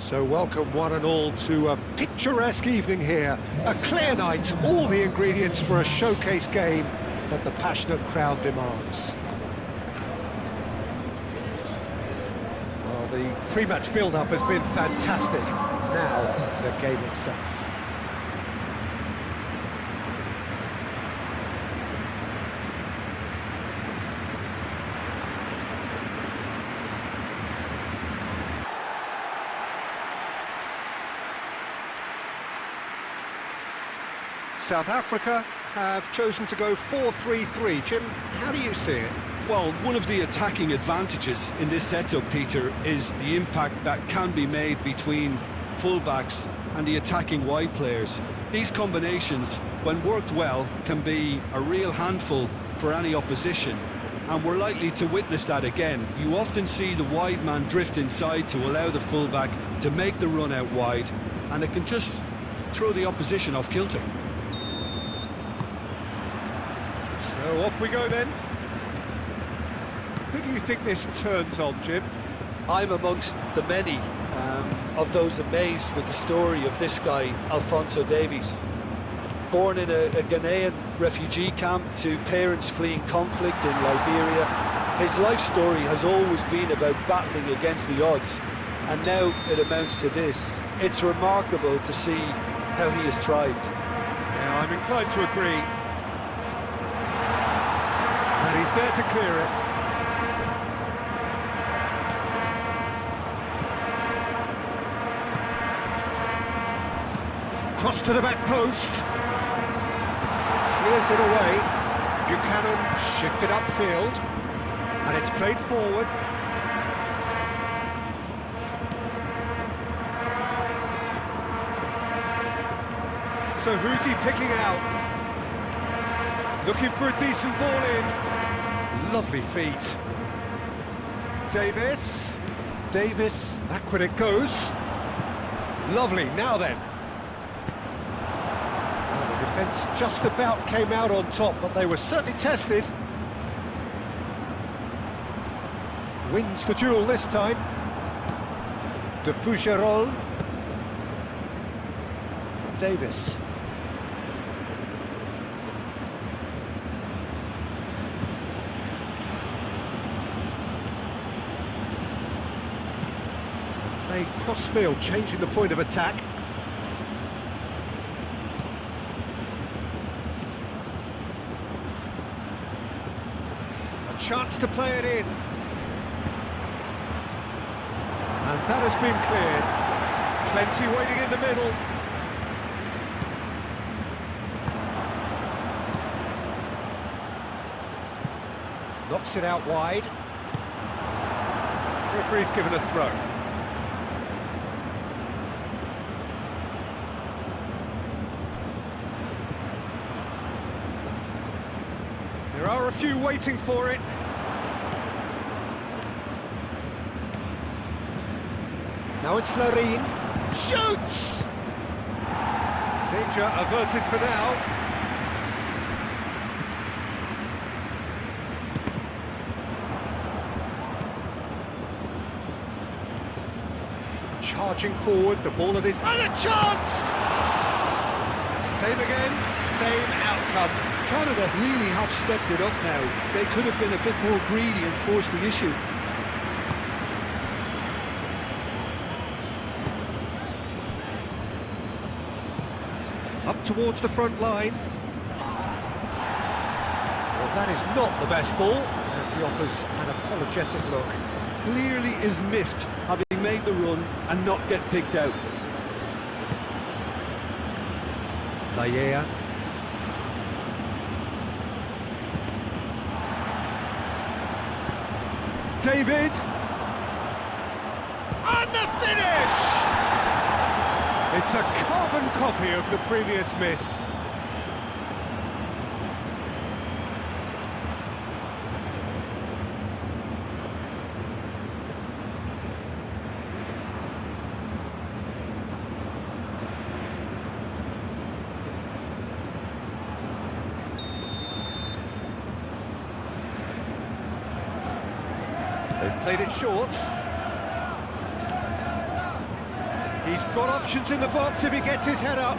So welcome one and all to a picturesque evening here. A clear night, all the ingredients for a showcase game that the passionate crowd demands. Well, the pre-match build-up has been fantastic. Now, the game itself. South Africa have chosen to go 4-3-3. Jim, how do you see it? Well, one of the attacking advantages in this setup, Peter, is the impact that can be made between fullbacks and the attacking wide players. These combinations, when worked well, can be a real handful for any opposition, and we're likely to witness that again. You often see the wide man drift inside to allow the fullback to make the run out wide, and it can just throw the opposition off kilter. So off we go then. Who do you think this turns on, Jim? I'm amongst the many of those amazed with the story of this guy, Alphonso Davies. Born in a Ghanaian refugee camp to parents fleeing conflict in Liberia, his life story has always been about battling against the odds, and now it amounts to this. It's remarkable to see how he has thrived. Yeah, I'm inclined to agree. And he's there to clear it. Cross to the back post. Clears it away. Buchanan shifted upfield. And it's played forward. So who's he picking out? Looking for a decent ball in. Lovely feet. Davis, back when it goes. Lovely, now then. Well, the defence just about came out on top, but they were certainly tested. Wins the duel this time. De Fougerolles. Davis. Play cross-field, changing the point of attack. A chance to play it in. And that has been cleared. Plenty waiting in the middle. Knocks it out wide. Referee's given a throw. There are a few waiting for it. Now it's Larine. Shoots! Danger averted for now. Charging forward, the ball at his... And a chance! Same again, same outcome. Canada really have stepped it up now. They could have been a bit more greedy and forced the issue. Up towards the front line. Well, that is not the best ball, and he offers an apologetic look. Clearly is miffed, having made the run and not get picked out. Laia. David! And the finish! It's a carbon copy of the previous miss. They've played it short. He's got options in the box if he gets his head up.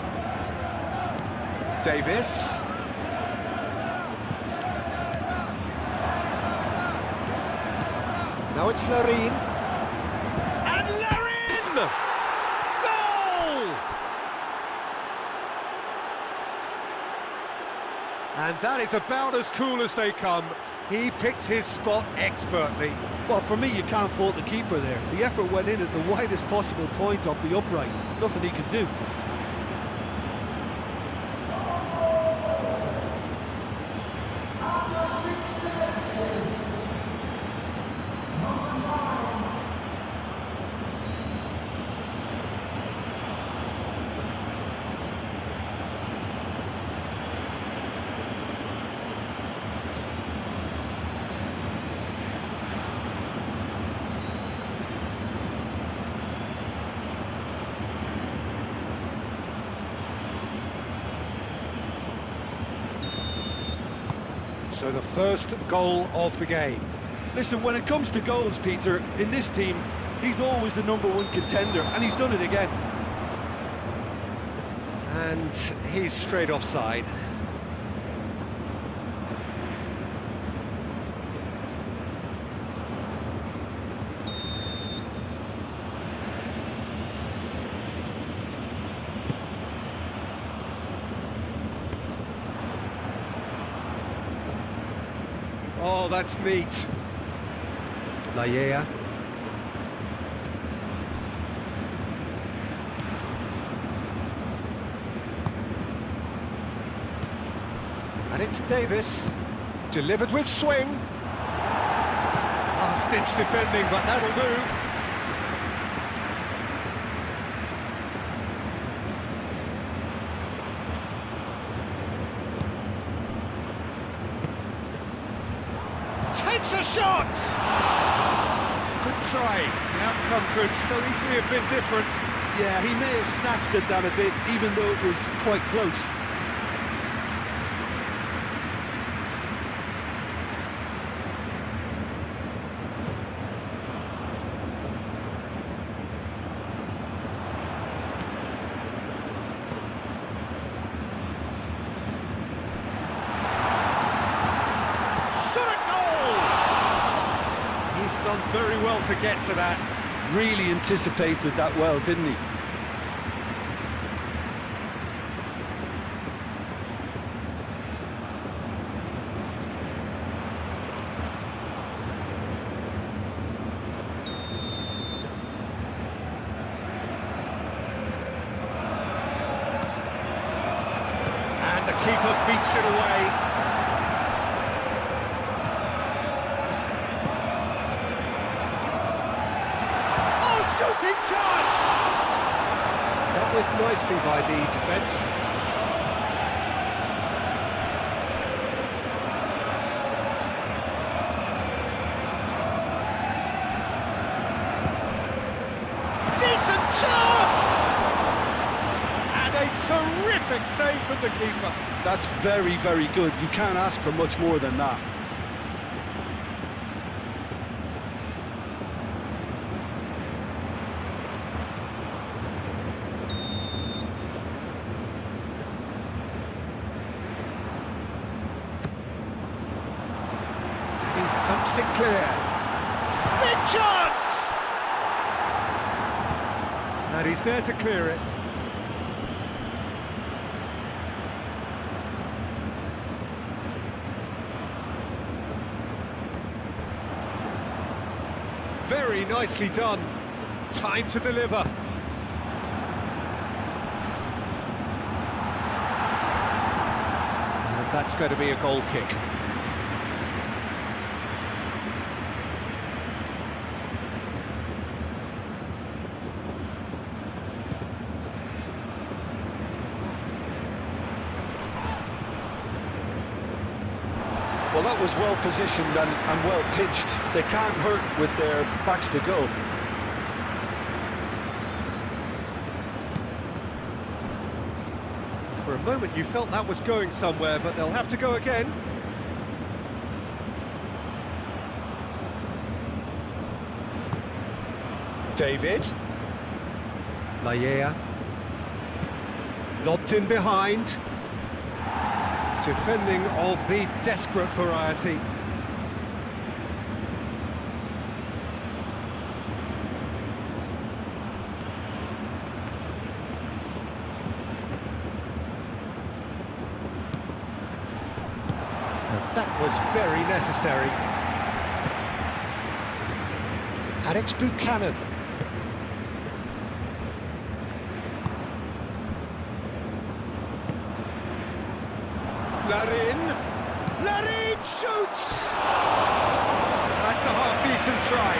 Davis. Now it's Larin. And Larin! Goal! And that is about as cool as they come. He picked his spot expertly. Well, for me, you can't fault the keeper there. The effort went in at the widest possible point off the upright. Nothing he could do. So the first goal of the game. Listen, when it comes to goals, Peter, in this team, he's always the #1 contender, and he's done it again. And he's straight offside. Oh, that's neat. Laya. And it's Davis. Delivered with swing. Last-ditch defending, but that'll do. Takes a shot! Good try. The outcome could so easily have been different. Yeah, he may have snatched at that a bit, even though it was quite close. Done very well to get to that. Really anticipated that well, didn't he? And the keeper beats it away. Shooting chance! Dealt with nicely by the defence. Decent chance! And a terrific save from the keeper. That's very, very good. You can't ask for much more than that. Thumps it clear. Big chance! And he's there to clear it. Very nicely done. Time to deliver. And that's going to be a goal kick. Well, that was well positioned and well pitched. They can't hurt with their backs to goal. For a moment you felt that was going somewhere, but they'll have to go again. David. Laya. Lobbed in behind. Defending of the desperate variety. And that was very necessary. And it's Buchanan. Larin shoots! That's a half-decent try.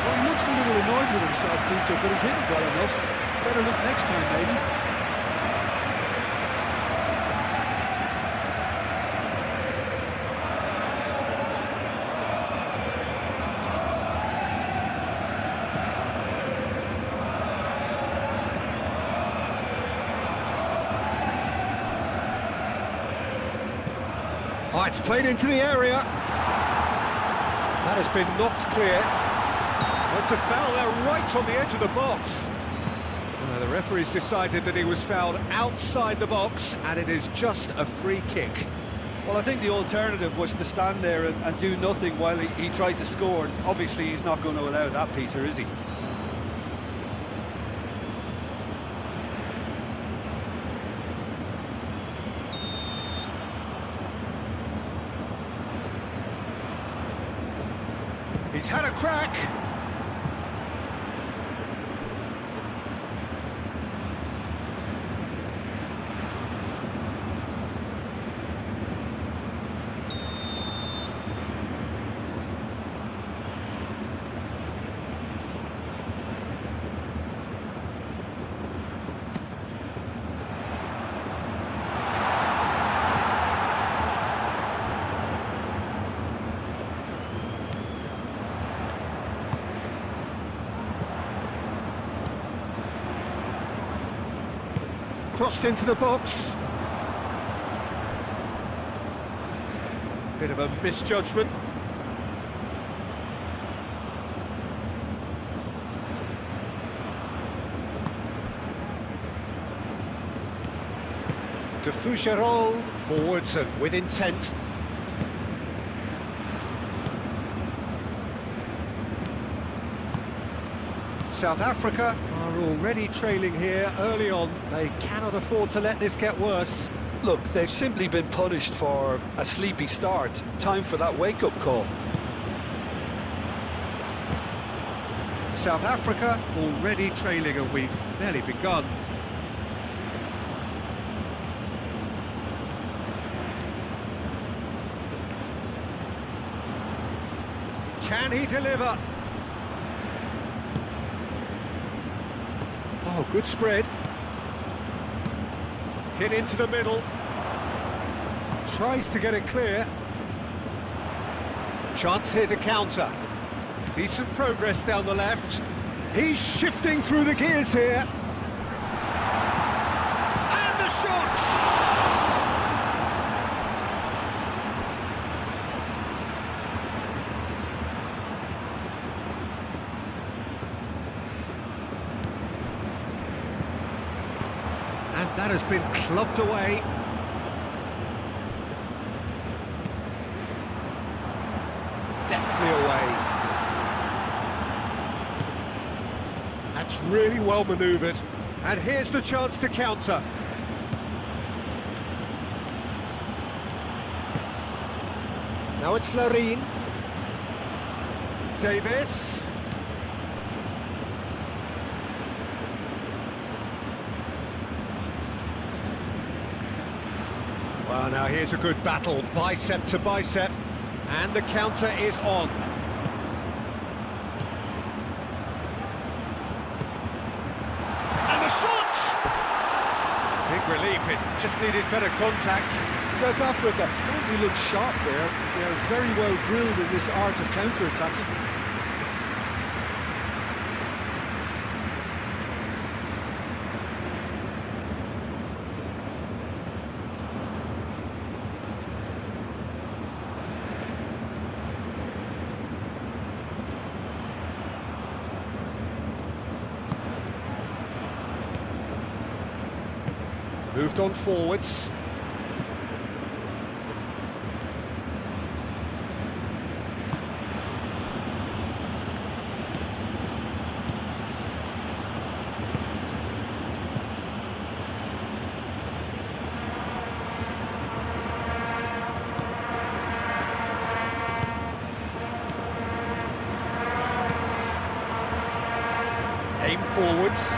Well, he looks a little annoyed with himself, Peter, but he hit it well enough. Better look next time, maybe. Oh, it's played into the area. That has been knocked clear. Oh, it's a foul there right on the edge of the box. The referee's decided that he was fouled outside the box, and it is just a free kick. Well, I think the alternative was to stand there and do nothing while he tried to score. Obviously, he's not going to allow that, Peter, is he? He's had a crack. Crossed into the box. Bit of a misjudgment. De Fougerolles forwards and with intent. South Africa are already trailing here early on. They cannot afford to let this get worse. Look, they've simply been punished for a sleepy start. Time for that wake-up call. South Africa already trailing, and we've barely begun. Can he deliver? Oh, good spread. Hit into the middle. Tries to get it clear. Chance here to counter. Decent progress down the left. He's shifting through the gears here. And the shot! And that has been clubbed away. Deftly away. That's really well manoeuvred. And here's the chance to counter. Now it's Larin. Davis. Well, now here's a good battle, bicep to bicep, and the counter is on. And the shot! Big relief, it just needed better contact. South Africa certainly look sharp there. They're very well drilled in this art of counter-attacking. Moved on forwards. Aim forwards.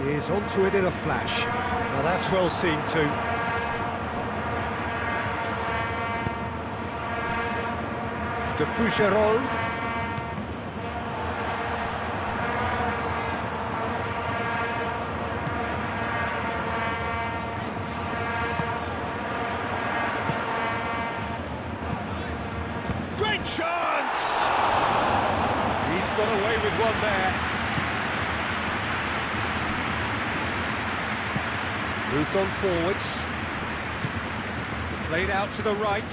He's onto it in a flash. Now that's well seen too. De Fougerolles. Great chance! He's got away with one there. Moved on forwards. Played out to the right.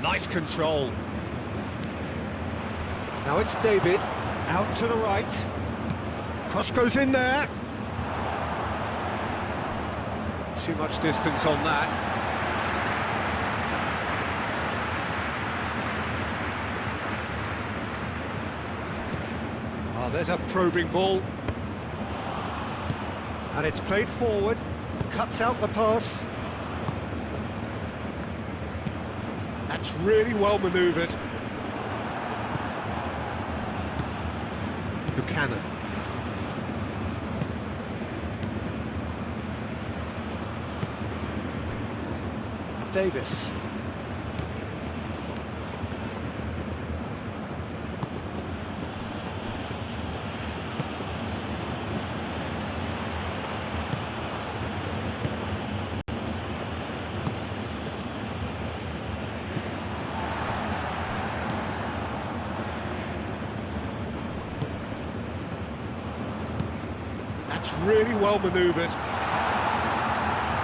Nice control. Now it's David. Out to the right. Cross goes in there. Too much distance on that. Oh, there's a probing ball. And it's played forward, cuts out the pass. That's really well manoeuvred. Buchanan. Davis. That's really well manoeuvred.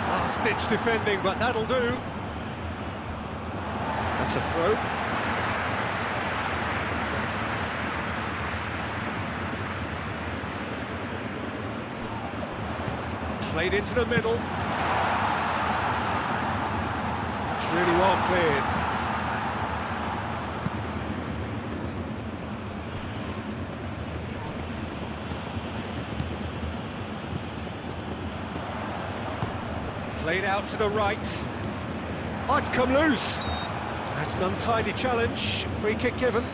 Last-ditch defending, but that'll do. That's a throw. Played into the middle. That's really well cleared. Played out to the right. Oh, it's come loose. That's an untidy challenge. Free kick given.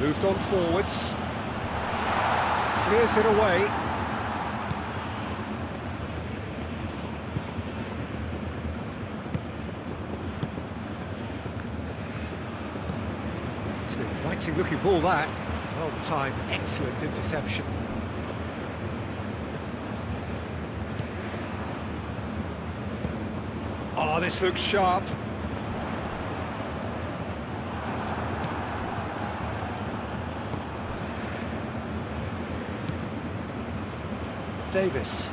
Moved on forwards. Clears it away. It's an inviting looking ball that. Well timed, excellent interception. Oh, this looks sharp. Davis.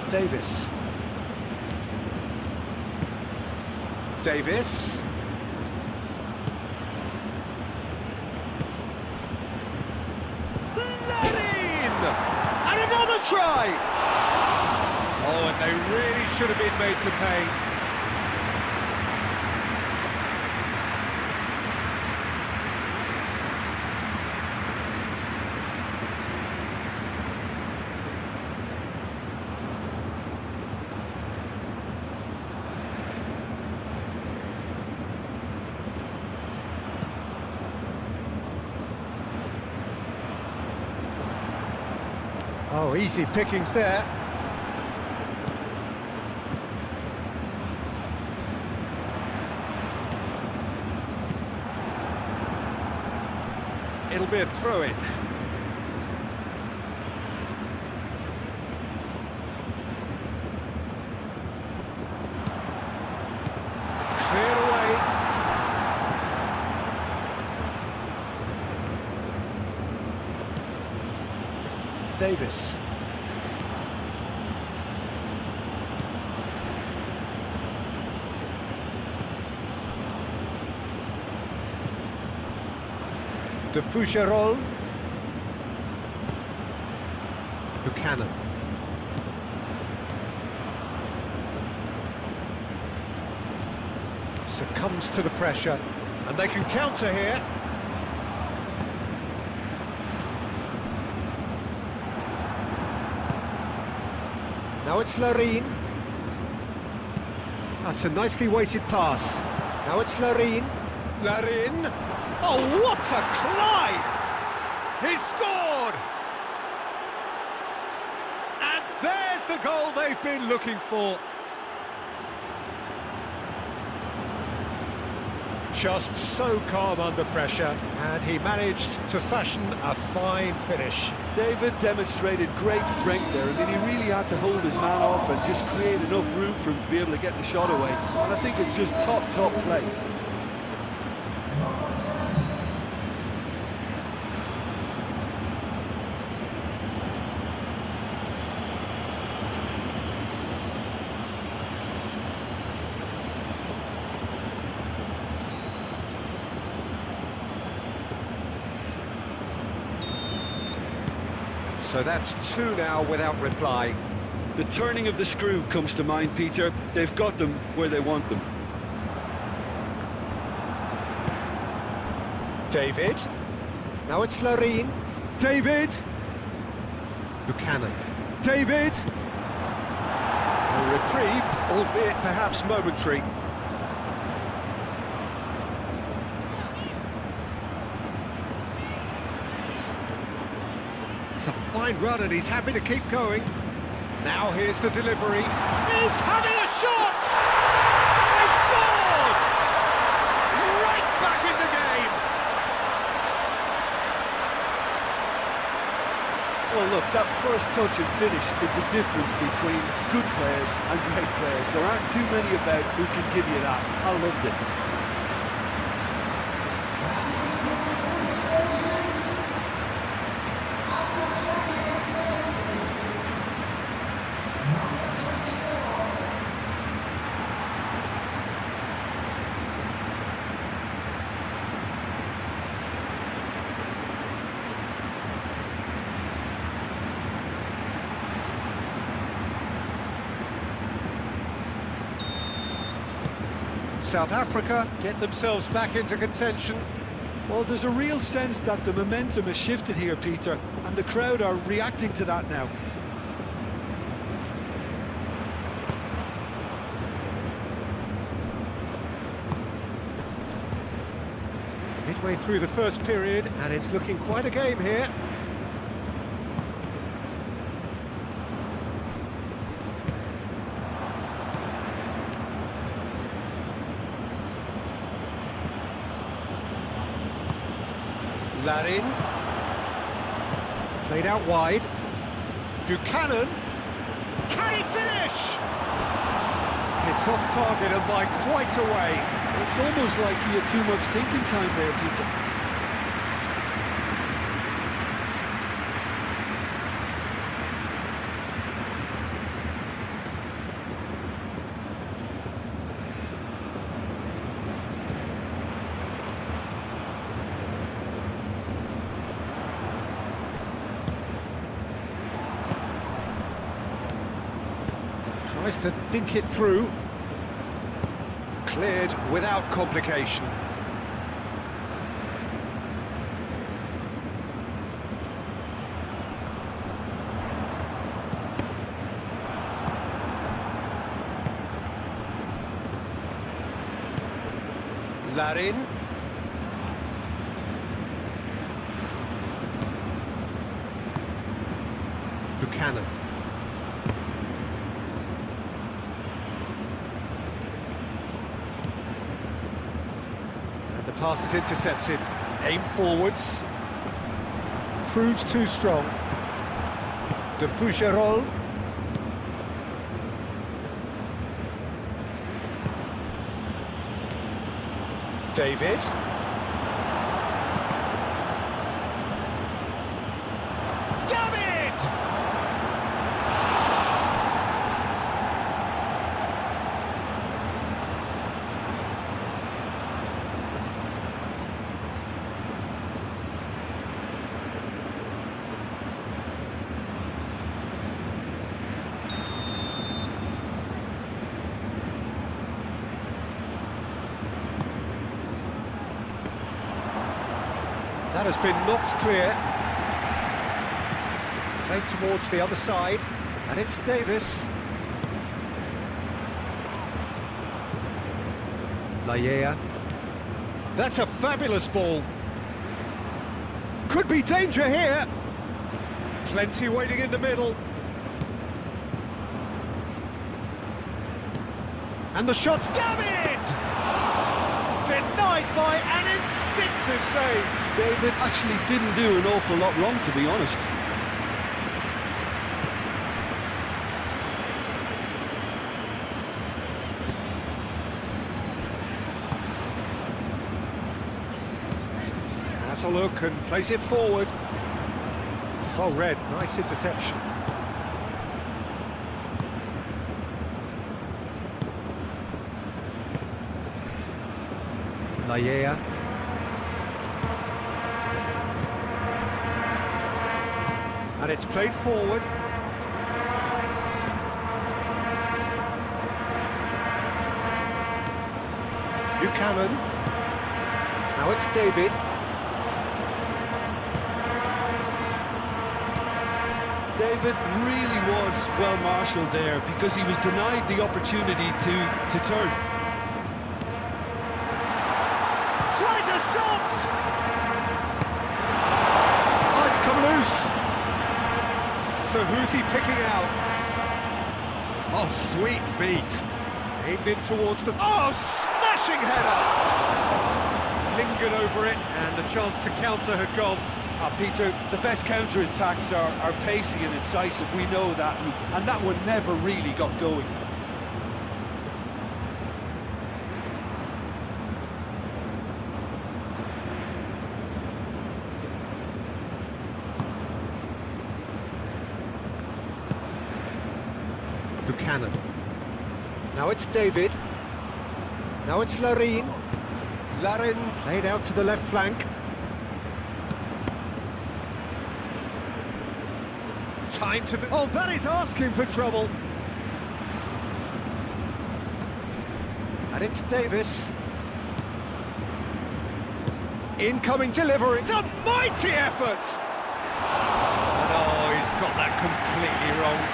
Davis. Davis. Let in! And another try! Oh, and they really should have been made to pay. Oh, easy pickings there. It'll be a throw-in. Cleared away. Davis. De Foucherolles. Buchanan. Succumbs to the pressure, and they can counter here. Now it's Larine. That's a nicely weighted pass. Now it's Larine. Larine. Oh, what a climb! He's scored! And there's the goal they've been looking for. Just so calm under pressure, and he managed to fashion a fine finish. David demonstrated great strength there. I mean, he really had to hold his man off and just create enough room for him to be able to get the shot away. And I think it's just top play. So that's two now without reply. The turning of the screw comes to mind, Peter. They've got them where they want them. David. Now it's Larine. David. Buchanan. David. A reprieve, albeit perhaps momentary. It's a fine run and he's happy to keep going. Now here's the delivery. He's having a shot! They've scored! Right back in the game! Well, look, that first touch and finish is the difference between good players and great players. There aren't too many about who can give you that. I loved it. South Africa get themselves back into contention. Well, there's a real sense that the momentum has shifted here, Peter, and the crowd are reacting to that now. Midway through the first period, and it's looking quite a game here. Larine. Played out wide. Buchanan. Can he finish? It's off target and by quite a way. It's almost like he had too much thinking time there, Peter. Tries to dink it through. Cleared without complication. Larine. Buchanan. And the pass is intercepted. Aim forwards. Proves too strong. De Fougerolles. David. David! That has been knocked clear. Played towards the other side, and it's Davis. Lallea. That's a fabulous ball. Could be danger here. Plenty waiting in the middle. And the shot's David! Denied by an instinctive save. David actually didn't do an awful lot wrong, to be honest. Has a look and plays it forward. Well read, nice interception. Lallea. And it's played forward. Buchanan. Now it's David. David really was well marshalled there because he was denied the opportunity to turn. Tries a shot! Oh, it's come loose. So who's he picking out? Oh, sweet feet. Aimed in towards the... Oh, smashing header! Lingered over it, and the chance to counter had gone. Peter, the best counter-attacks are pacey and incisive, we know that, and that one never really got going. Buchanan. Now it's David. Now it's Larin. Larin played out to the left flank. Time to... Oh, that is asking for trouble. And it's Davis. Incoming delivery. It's a mighty effort. And oh, he's got that completely wrong.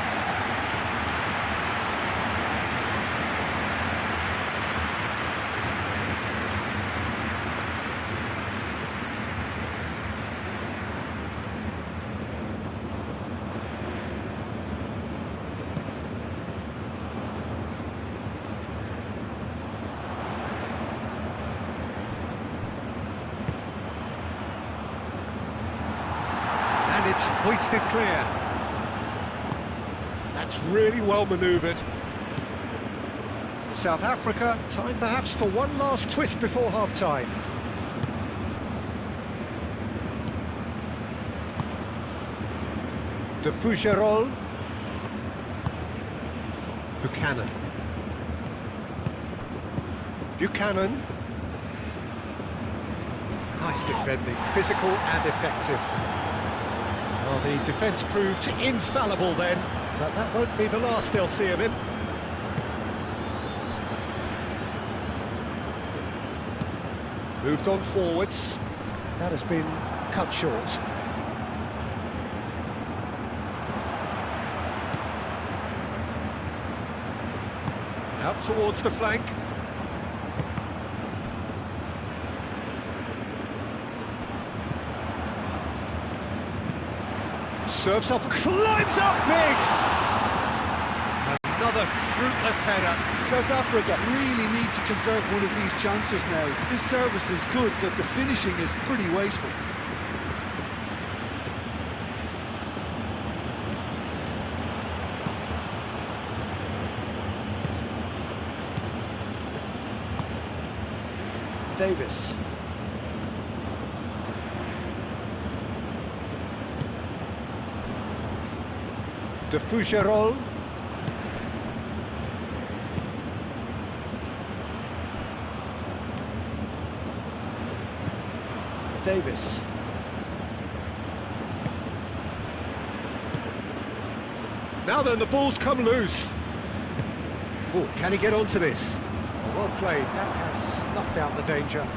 And it's hoisted clear. That's really well manoeuvred. South Africa, time perhaps for one last twist before half-time. De Fougerolles. Buchanan. Buchanan. Nice defending, physical and effective. Well, the defence proved infallible then, but that won't be the last they'll see of him. Moved on forwards. That has been cut short. Out towards the flank. Serves up, climbs up big! Another fruitless header. South Africa really need to convert one of these chances now. This service is good, but the finishing is pretty wasteful. Davis. De Fougerolles. Davis. Now then, the ball's come loose. Oh, can he get onto this? Well played, that has snuffed out the danger.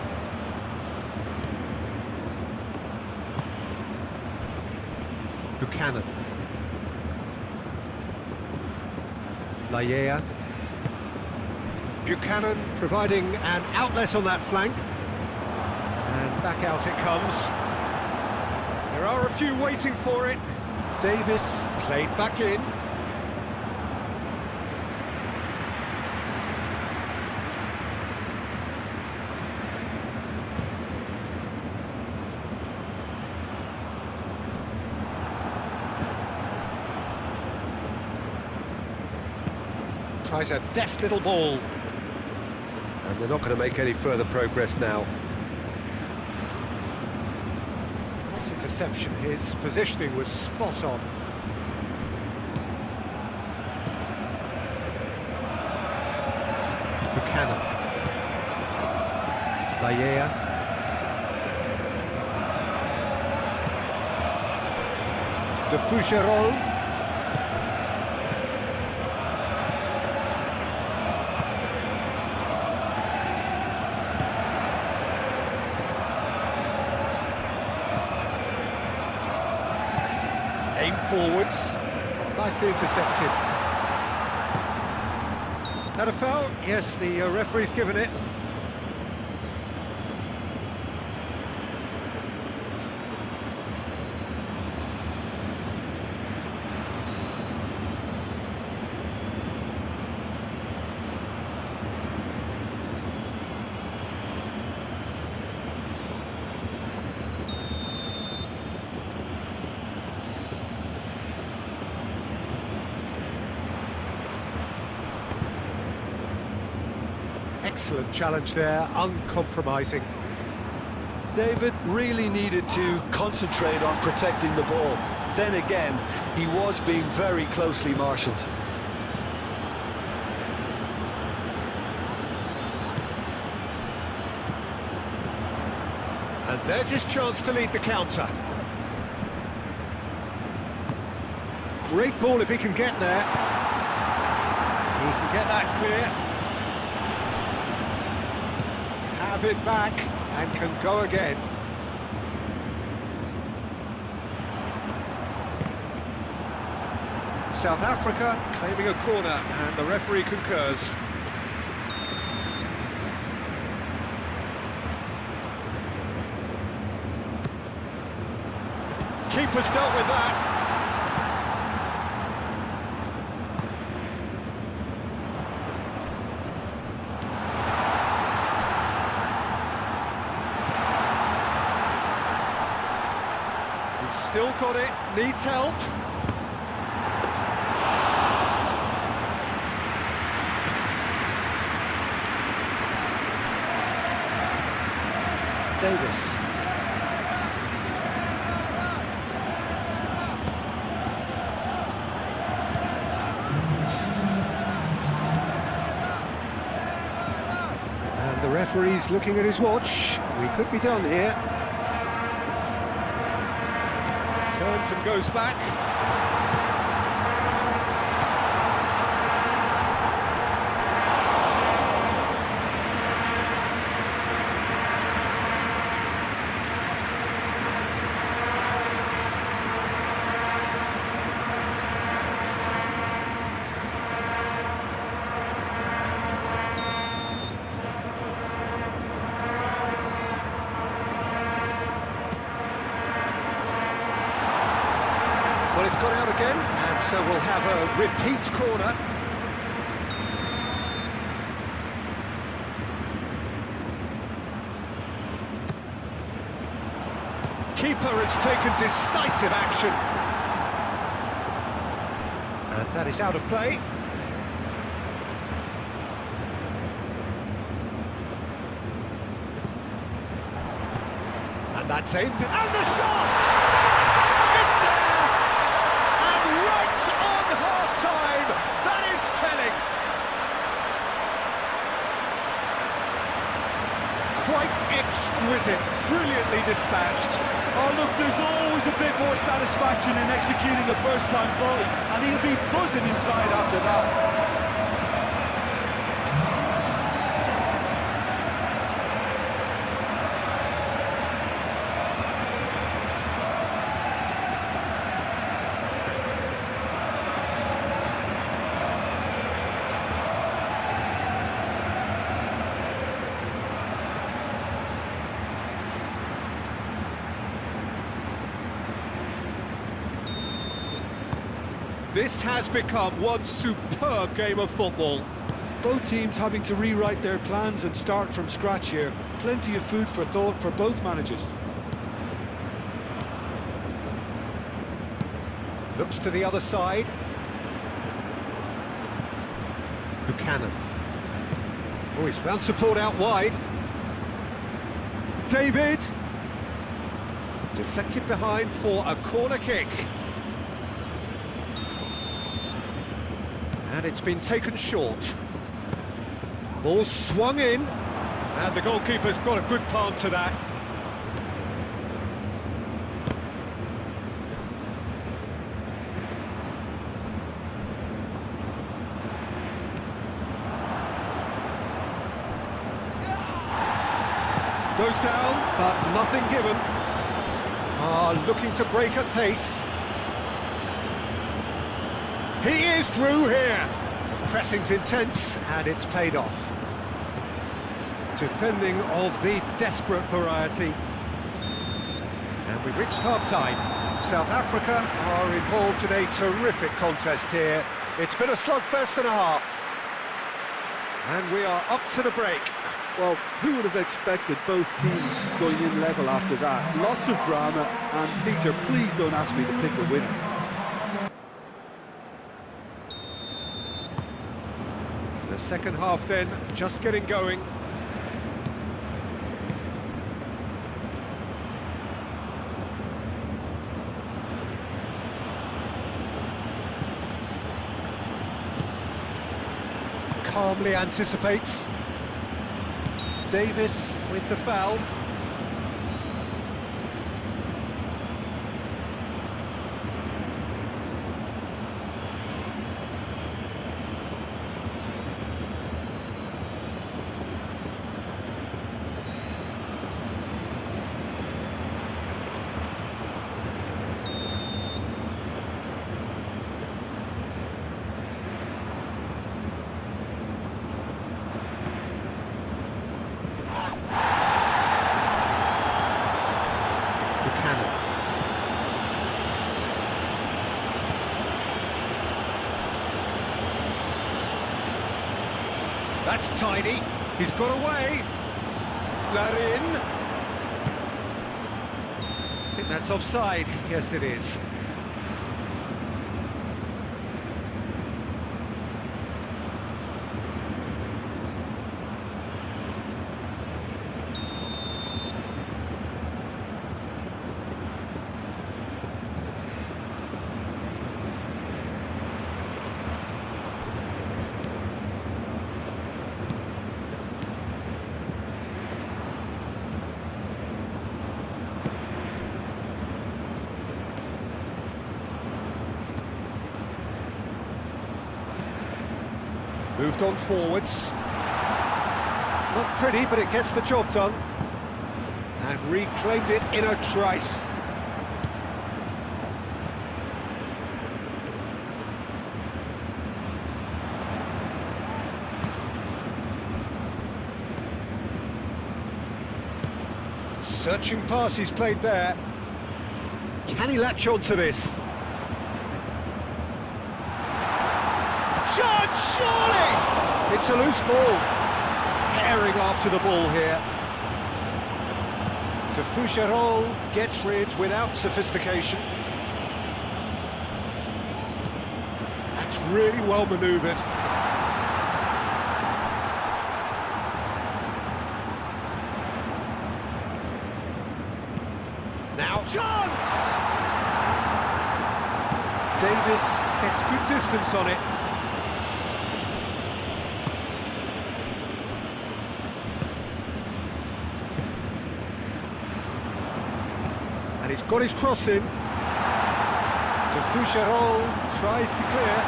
Buchanan. Laiea. Buchanan providing an outlet on that flank. And back out it comes. There are a few waiting for it. Davis played back in. Tries a deft little ball. And they're not going to make any further progress now. Nice interception. His positioning was spot on. Buchanan. Laiea. De Fougerolles. Aim forwards, nicely intercepted. That a foul? Yes, the referee's given it. Excellent challenge there, uncompromising. David really needed to concentrate on protecting the ball. Then again, he was being very closely marshalled. And there's his chance to lead the counter. Great ball if he can get there. He can get that clear. Have it back and can go again. South Africa claiming a corner and the referee concurs. Keeper's dealt with that. He's still got it, needs help. Davis. And the referee's looking at his watch. We could be done here. Turns and goes back. Well, it's gone out again, and so we'll have a repeat corner. Keeper has taken decisive action. And that is out of play. And that's aimed, and the shot! It's there! And right on half-time, that is telling. Quite exquisite, brilliantly dispatched. Oh look, there's always a bit more satisfaction in executing a first-time volley, and he'll be buzzing inside after that. This has become one superb game of football. Both teams having to rewrite their plans and start from scratch here. Plenty of food for thought for both managers. Looks to the other side. Buchanan. Oh, he's found support out wide. David! Deflected behind for a corner kick. And it's been taken short. Ball swung in, and the goalkeeper's got a good palm to that. Goes down, but nothing given. Looking to break at pace. He is through here. The pressing's intense, and it's paid off. Defending of the desperate variety. And we've reached half-time. South Africa are involved in a terrific contest here. It's been a slugfest and a half. And we are up to the break. Well, who would have expected both teams going in level after that? Lots of drama, and Peter, please don't ask me to pick a winner. The second half then, just getting going. Calmly anticipates. Davis with the foul. That's tidy. He's got away. Larin. I think that's offside. Yes, it is. Moved on forwards. Not pretty, but it gets the job done. And reclaimed it in a trice. Searching pass he's played there. Can he latch on to this? shot, surely! It's a loose ball. Herring after the ball here. De Fougerolles gets rid without sophistication. That's really well manoeuvred. Now, chance! Davis gets good distance on it. And he's got his cross in. De Fougerolles tries to clear.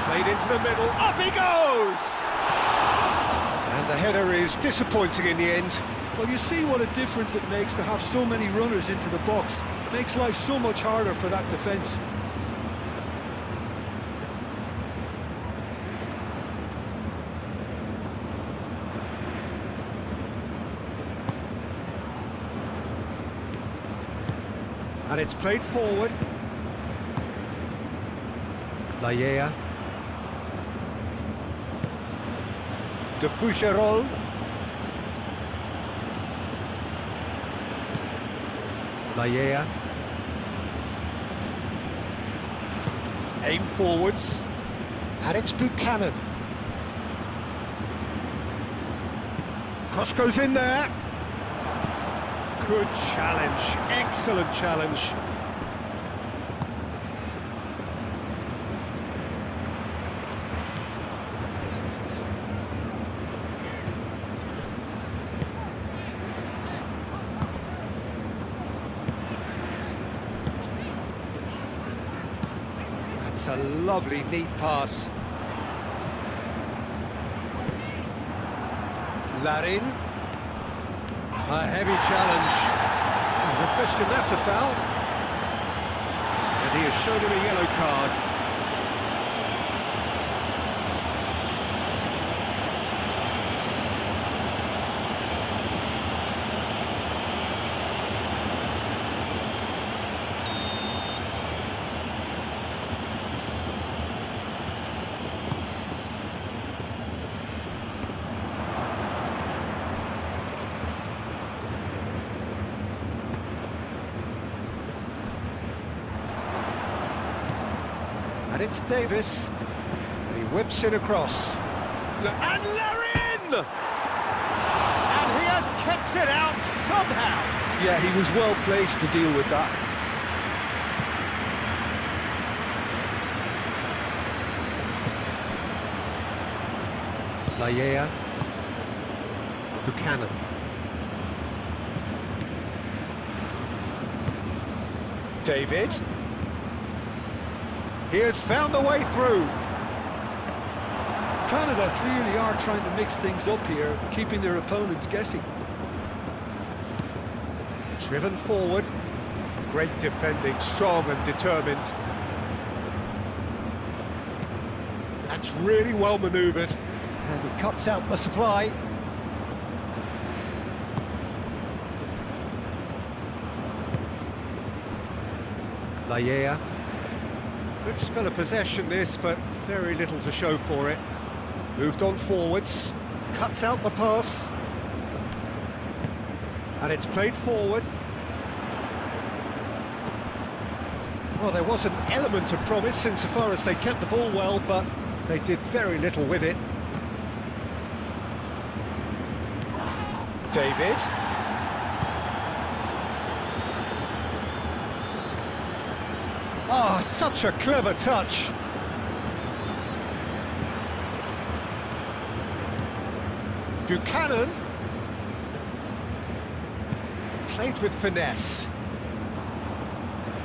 Played into the middle, up he goes! And the header is disappointing in the end. Well, you see what a difference it makes to have so many runners into the box. It makes life so much harder for that defence. And it's played forward. Lallea. De Fougerolles. Lallea. Aim forwards. And it's Buchanan. Cross goes in there. Good challenge, excellent challenge. That's a lovely, neat pass. Larin. A heavy challenge. No question that's a foul. And he has shown him a yellow card. And it's Davis, and he whips in across. And Larin! And he has kept it out somehow. Yeah, he was well placed to deal with that. Lallea. Buchanan. David. He has found the way through. Canada clearly are trying to mix things up here, keeping their opponents guessing. Driven forward. Great defending, strong and determined. That's really well manoeuvred. And he cuts out the supply. Lallea. Good spell of possession this, but very little to show for it. Moved on forwards, cuts out the pass. And it's played forward. Well, there was an element of promise insofar as they kept the ball well, but they did very little with it. David. Oh, such a clever touch. Buchanan. Played with finesse.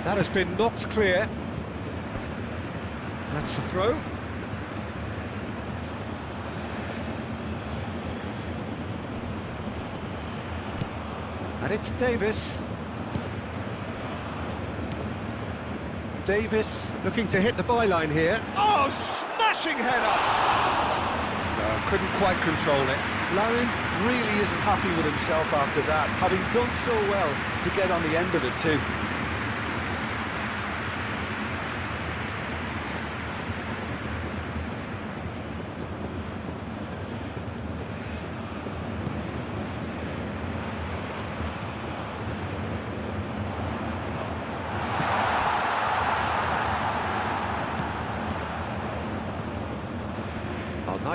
That has been knocked clear. That's the throw. And it's Davis. Davis looking to hit the byline here. Oh, smashing header! No, couldn't quite control it. Larin really isn't happy with himself after that, having done so well to get on the end of it too.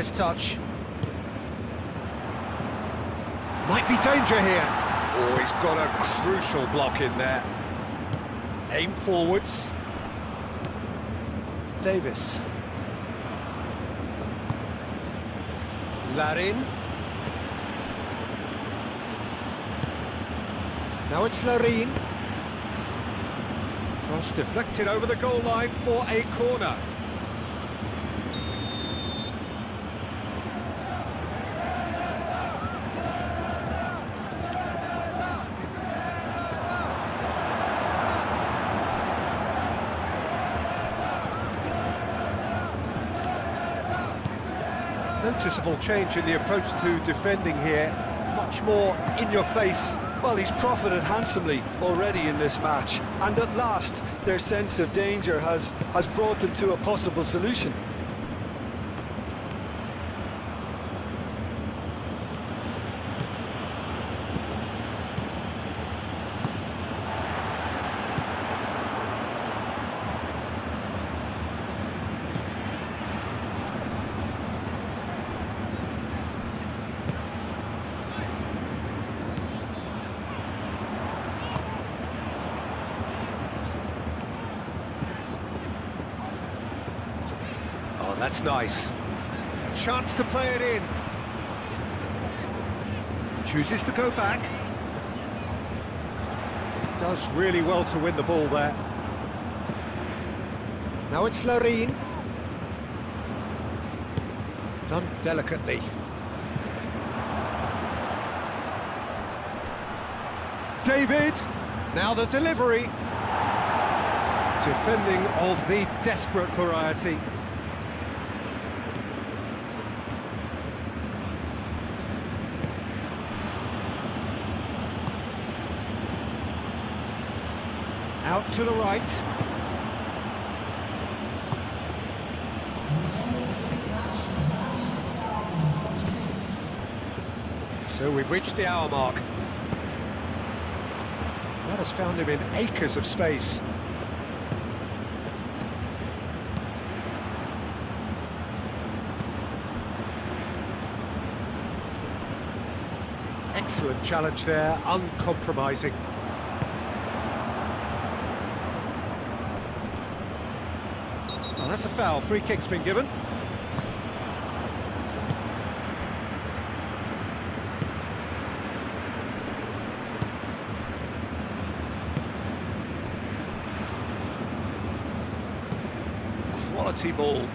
Nice touch. Might be danger here. Oh, he's got a crucial block in there. Aim forwards. Davis. Larin. Now it's Larin. Cross deflected over the goal line for a corner. Noticeable change in the approach to defending here. Much more in your face. Well, he's profited handsomely already in this match, and at last their sense of danger has brought them to a possible solution. That's nice. A chance to play it in. Chooses to go back. Does really well to win the ball there. Now it's Larin. Done delicately. David. Now the delivery. Defending of the desperate variety. Out to the right. So we've reached the hour mark. That has found him in acres of space. Excellent challenge there, uncompromising. Oh, that's a foul. Free kick's been given. Quality ball.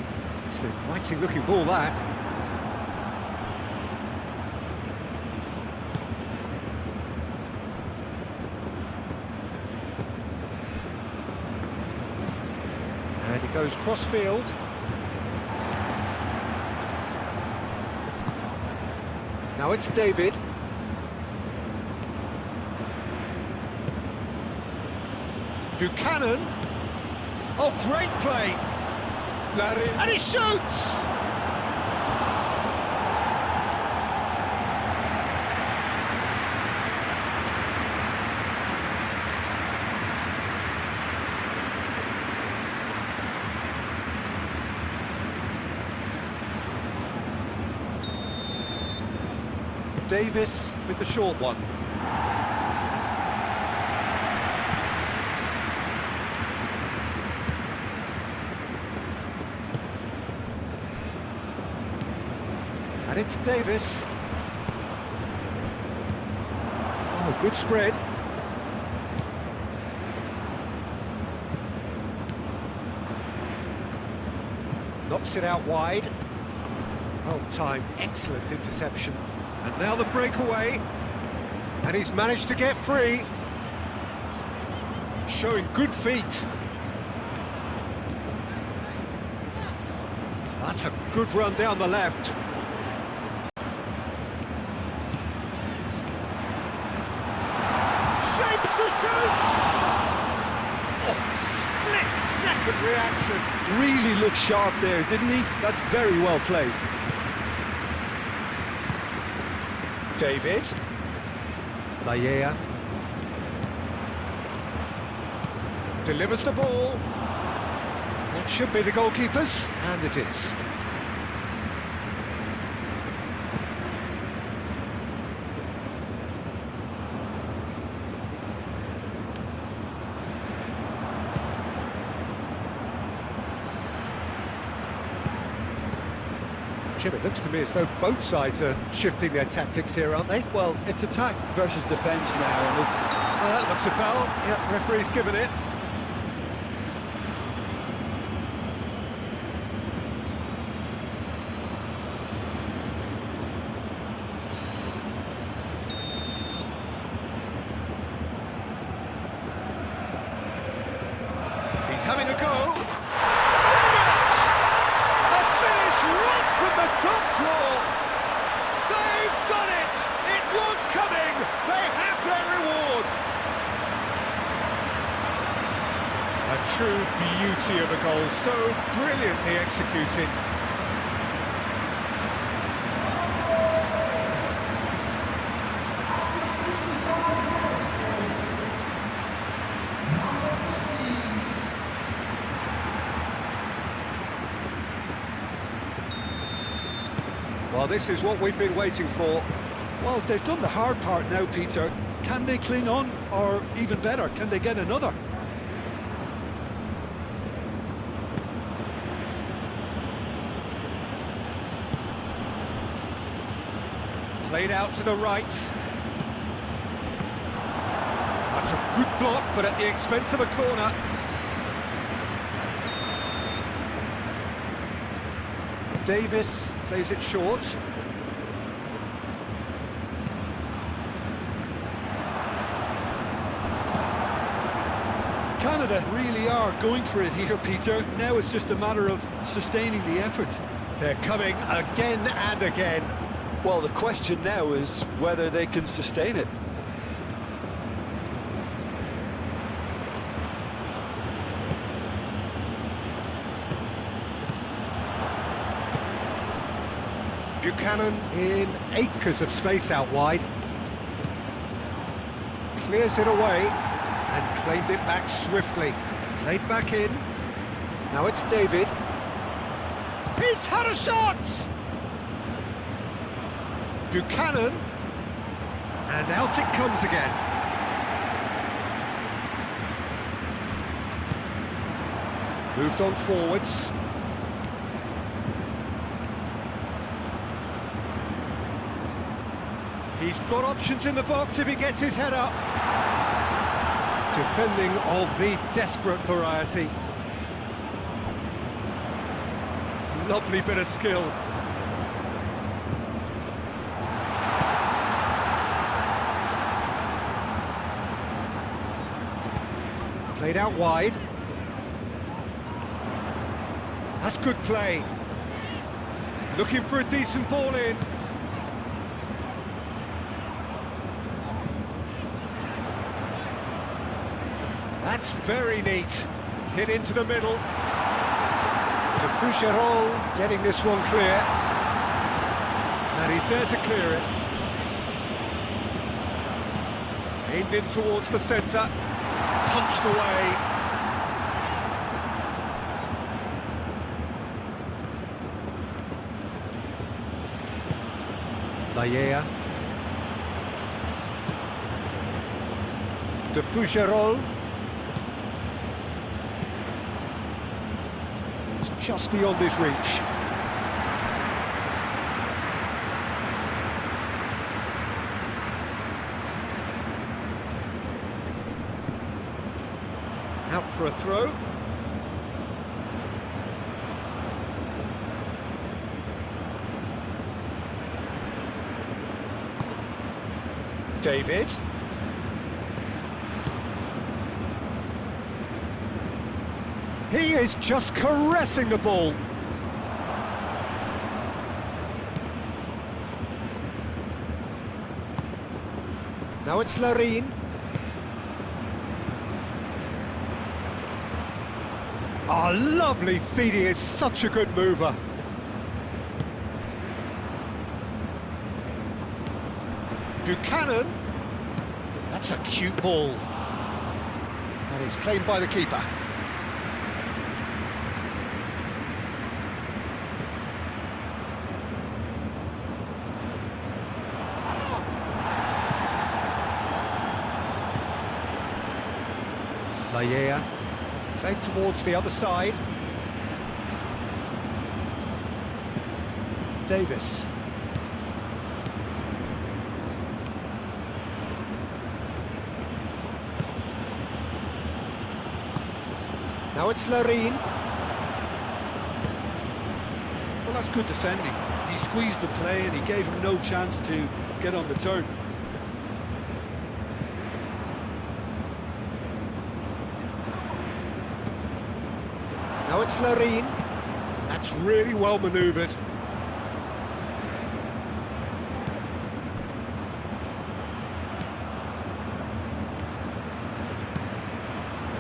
It's an inviting looking ball, that. And he goes cross-field. Now it's David. Buchanan. Oh, great play. Larry. And he shoots! Davis with the short one. And it's Davis. Oh, good spread. Knocks it out wide. Well timed, excellent interception. And now the breakaway, and he's managed to get free. Showing good feet. That's a good run down the left. Shapes to shoot! Oh, split-second reaction. Really looked sharp there, didn't he? That's very well played. David. Laia. Delivers the ball. That should be the goalkeeper's, and it is. Jim, it looks to me as though both sides are shifting their tactics here, aren't they? Well, it's attack versus defence now, and it's... That looks a foul. Yeah, referee's given it. He's having a go. Brilliant! A finish right from the top draw. They've done it! It was coming! They have their reward! A true beauty of a goal, so brilliantly executed. Well, this is what we've been waiting for. Well, they've done the hard part now, Peter. Can they cling on, or even better, can they get another? Played out to the right. That's a good block, but at the expense of a corner. Davis plays it short. Canada really are going for it here, Peter. Now it's just a matter of sustaining the effort. They're coming again and again. Well, the question now is whether they can sustain it. Buchanan in acres of space out wide. Clears it away and claimed it back swiftly. Played back in. Now it's David. He's had a shot! Buchanan. And out it comes again. Moved on forwards. He's got options in the box if he gets his head up. Defending of the desperate variety. Lovely bit of skill. Played out wide. That's good play. Looking for a decent ball in. That's very neat. Hit into the middle. To Foucherolles, getting this one clear. And he's there to clear it. Aimed in towards the centre. Punched away. Laillea. To Foucherolles. Just beyond his reach. Out for a throw. David. He is just caressing the ball. Now it's Larine. Oh, lovely feed. He is such a good mover. Buchanan. That's a cute ball. And it's claimed by the keeper. Laillea, played towards the other side. Davis. Now it's Larine. Well, that's good defending. He squeezed the play and he gave him no chance to get on the turn. Now it's Larine. That's really well manoeuvred.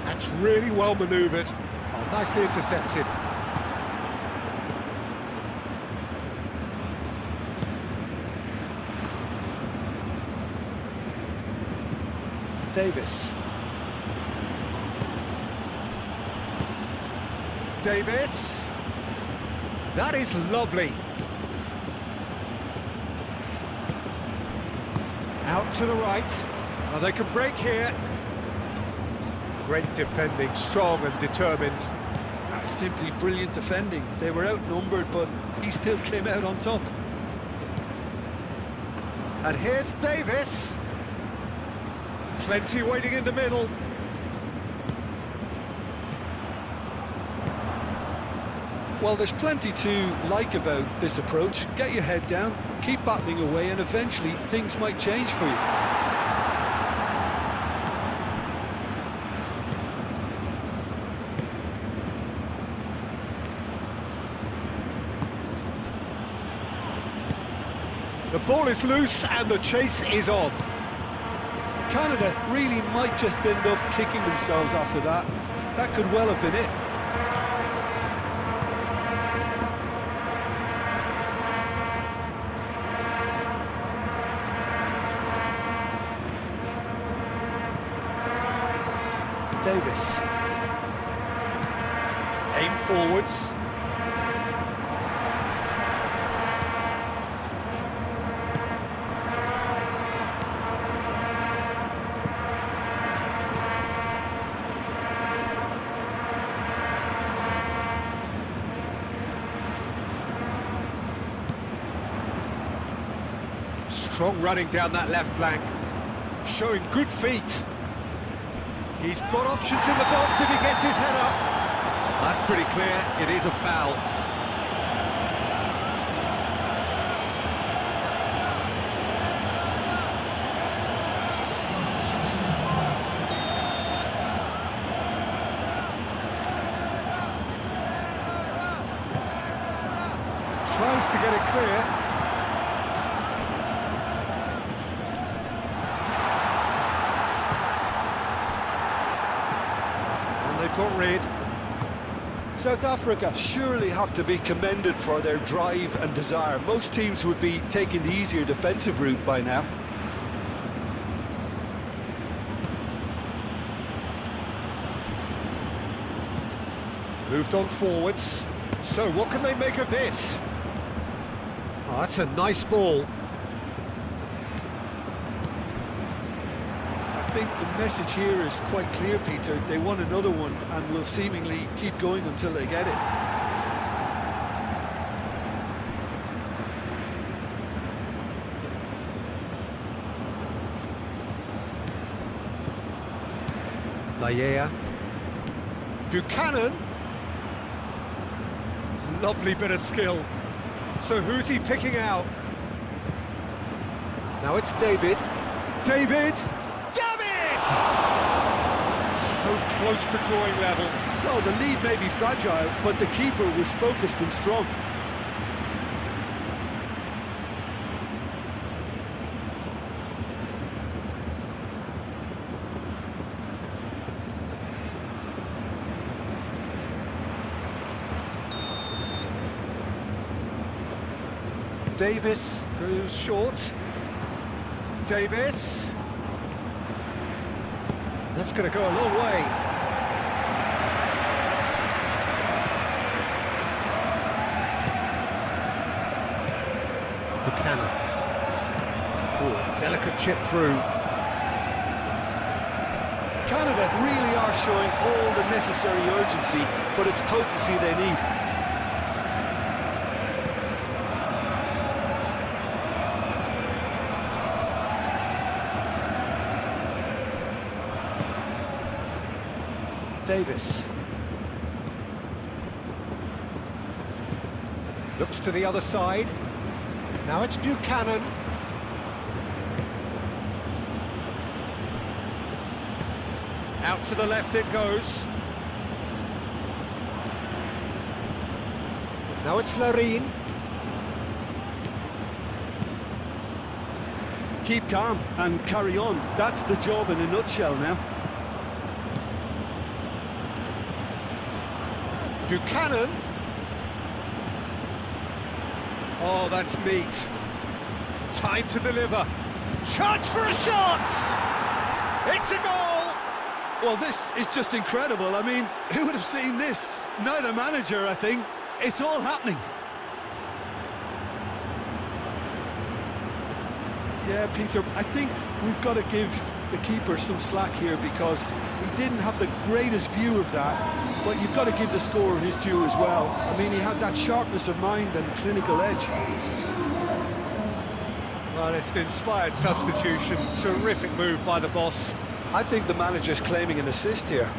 That's really well manoeuvred. Oh, nicely intercepted. Davis. Davis. That is lovely. Out to the right. Oh, they can break here. Great defending, strong and determined. That's simply brilliant defending. They were outnumbered, but he still came out on top. And here's Davis. Plenty waiting in the middle. Well, there's plenty to like about this approach. Get your head down, keep battling away, and eventually things might change for you. The ball is loose and the chase is on. Canada really might just end up kicking themselves after that. That could well have been it. Davis. Aim forwards. Strong running down that left flank, showing good feet. He's got options in the box if he gets his head up. That's pretty clear, it is a foul. Tries to get it clear. Got rid. South Africa surely have to be commended for their drive and desire. Most teams would be taking the easier defensive route by now. Moved on forwards. So what can they make of this? Oh, that's a nice ball. I think the message here is quite clear, Peter. They want another one and will seemingly keep going until they get it. Laia. Buchanan. Lovely bit of skill. So who's he picking out? Now it's David. David! So close to drawing level. Well, the lead may be fragile, but the keeper was focused and strong. Davis goes short. Davis. That's going to go a long way. Buchanan. Ooh, delicate chip through. Canada really are showing all the necessary urgency, but it's potency they need. Davis. Looks to the other side. Now it's Buchanan. Out to the left it goes. Now it's Larine. Keep calm and carry on. That's the job in a nutshell now. Buchanan. Oh, that's neat. Time to deliver. Chance for a shot! It's a goal! Well, this is just incredible. I mean, who would have seen this? Neither manager, I think. It's all happening. Yeah, Peter, I think we've got to give the keeper some slack here because he didn't have the greatest view of that, but you've got to give the scorer his due as well. I mean, he had that sharpness of mind and clinical edge. Well, it's an inspired substitution. Terrific move by the boss. I think the manager's claiming an assist here.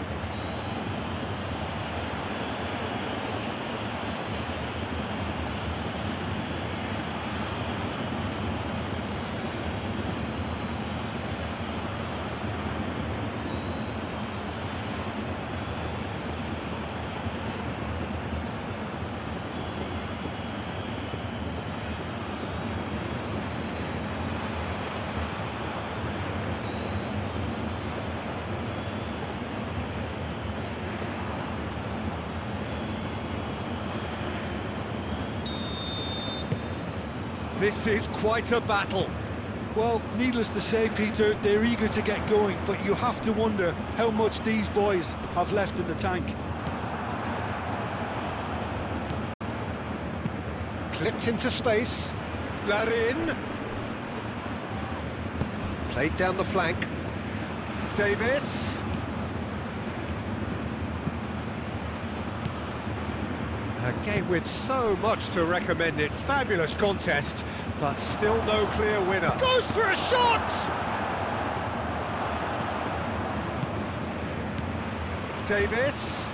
This is quite a battle. Well, needless to say, Peter, they're eager to get going, but you have to wonder how much these boys have left in the tank. Clipped into space. Larin. Played down the flank. Davis. A game with so much to recommend it. Fabulous contest, but still no clear winner. Goes for a shot! Davis.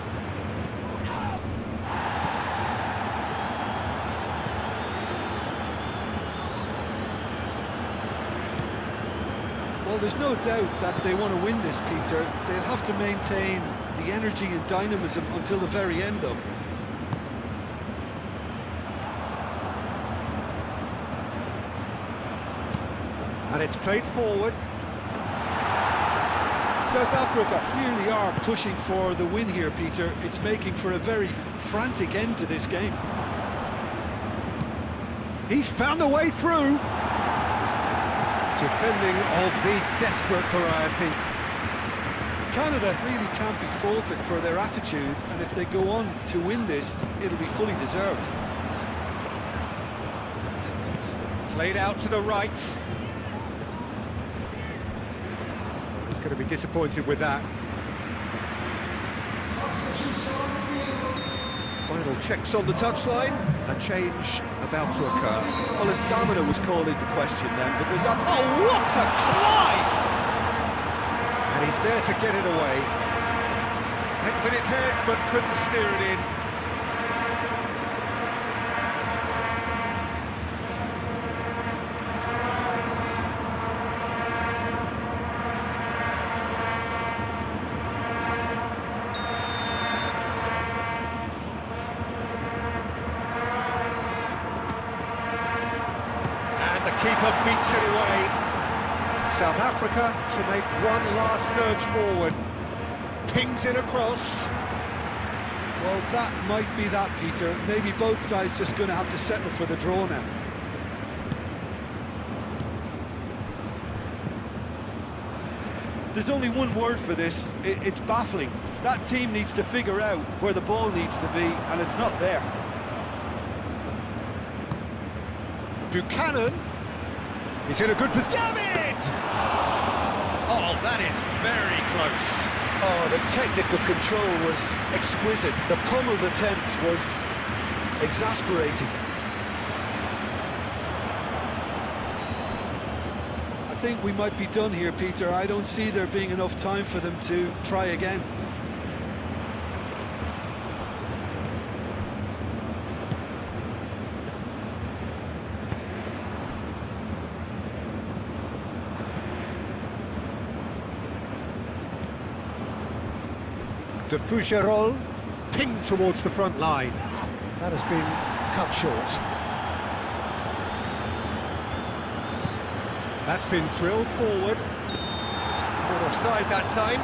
Well, there's no doubt that they want to win this, Peter. They'll have to maintain the energy and dynamism until the very end, though. And it's played forward. South Africa clearly are pushing for the win here, Peter. It's making for a very frantic end to this game. He's found a way through. Defending of the desperate variety. Canada really can't be faulted for their attitude, and if they go on to win this, it'll be fully deserved. Played out to the right. He's going to be disappointed with that. Final checks on the touchline. A change about to occur. Well, his stamina was called into question then, but there's a... Oh, what a climb! And he's there to get it away. Hit with his head, but couldn't steer it in. And the keeper beats it away. South Africa to make one last surge forward. Pings it across. Well, that might be that, Peter. Maybe both sides just going to have to settle for the draw now. There's only one word for this. It's baffling. That team needs to figure out where the ball needs to be, and it's not there. Buchanan. He's in a good position. David! Oh, that is very close. Oh, the technical control was exquisite. The pummeled attempt was exasperating. I think we might be done here, Peter. I don't see there being enough time for them to try again. De Fougerolles, pinged towards the front line. That has been cut short. That's been drilled forward. Caught offside that time.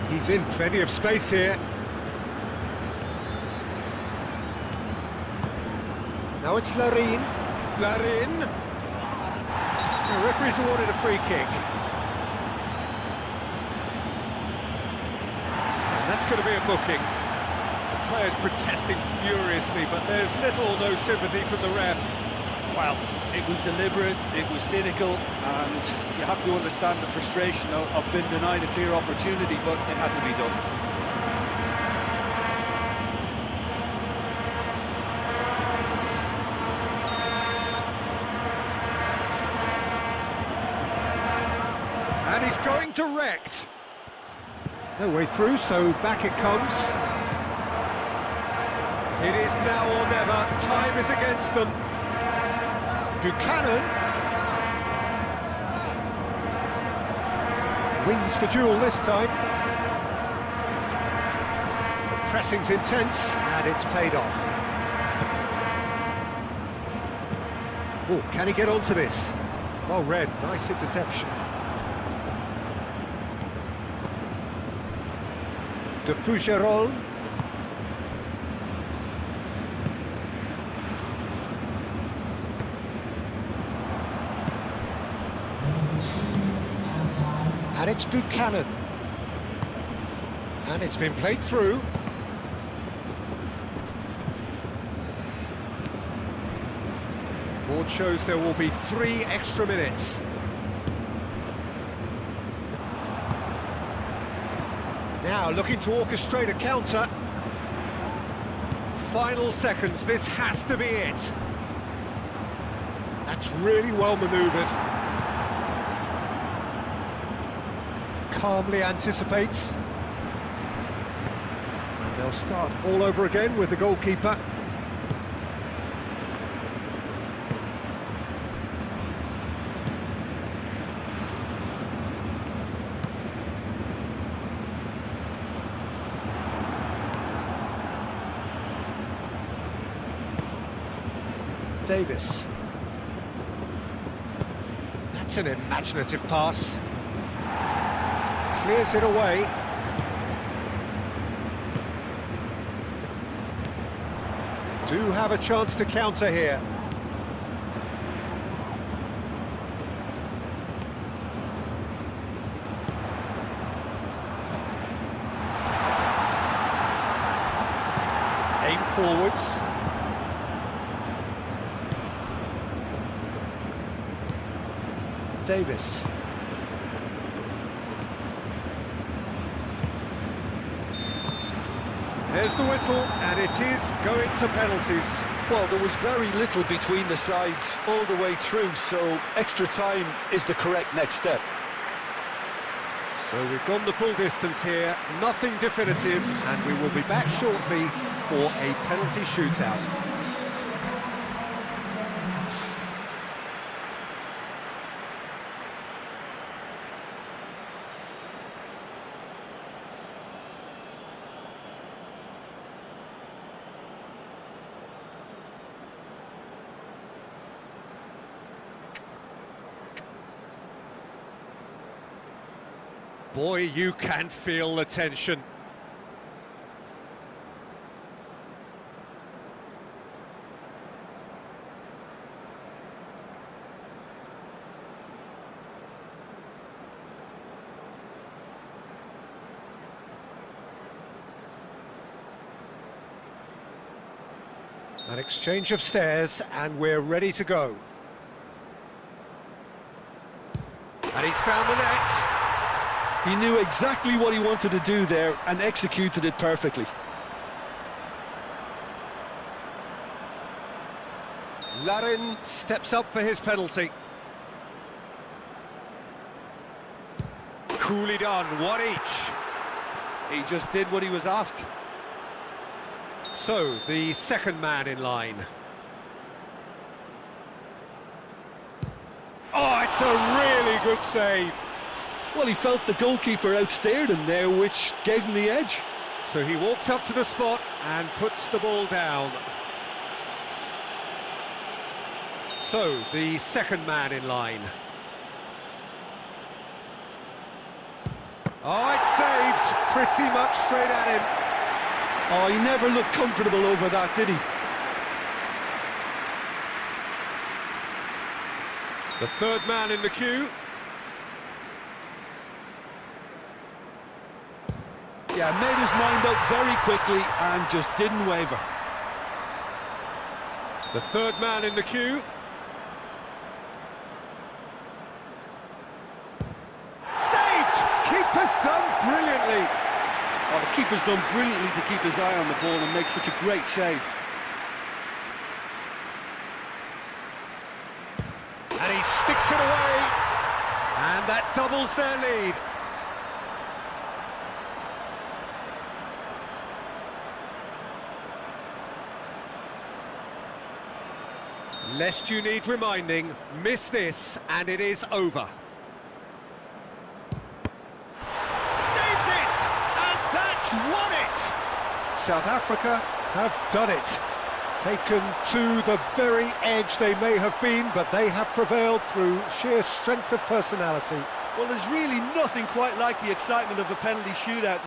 He's in plenty of space here. Now it's Larin. Larin. The referee's awarded a free kick. And that's going to be a booking. The players protesting furiously, but there's little or no sympathy from the ref. Well, it was deliberate, it was cynical, and you have to understand the frustration of being denied a clear opportunity, but it had to be done. And he's going direct. No way through, so back it comes. It is now or never. Time is against them. Buchanan wins the duel this time. The pressing's intense and it's paid off. Oh, can he get onto this? Well read, nice interception. De Fougerolles. And it's Buchanan. And it's been played through. Board shows there will be 3 extra minutes. Now looking to orchestrate a counter. Final seconds, this has to be it. That's really well manoeuvred. Calmly anticipates. And they'll start all over again with the goalkeeper. Davis. That's an imaginative pass. Clears it away. Do have a chance to counter here. Aim forwards. Davis. There's the whistle, and it is going to penalties. Well, there was very little between the sides all the way through, so extra time is the correct next step. So we've gone the full distance here, nothing definitive, and we will be back shortly for a penalty shootout. Boy, you can feel the tension. An exchange of stares, and we're ready to go. And he's found the net. He knew exactly what he wanted to do there and executed it perfectly. Larin steps up for his penalty. Coolly done, one each. He just did what he was asked. So, the second man in line. Oh, it's a really good save. Well, he felt the goalkeeper outsteered him there, which gave him the edge. So he walks up to the spot and puts the ball down. So, the second man in line. Oh, it's saved, pretty much straight at him. Oh, he never looked comfortable over that, did he? The third man in the queue. Yeah, made his mind up very quickly and just didn't waver. The third man in the queue. Saved! Keeper's done brilliantly. Oh, the keeper's done brilliantly to keep his eye on the ball and make such a great save. And he sticks it away. And that doubles their lead. Lest you need reminding, miss this and it is over. Saved it! And that's won it! South Africa have done it. Taken to the very edge they may have been, but they have prevailed through sheer strength of personality. Well, there's really nothing quite like the excitement of a penalty shootout.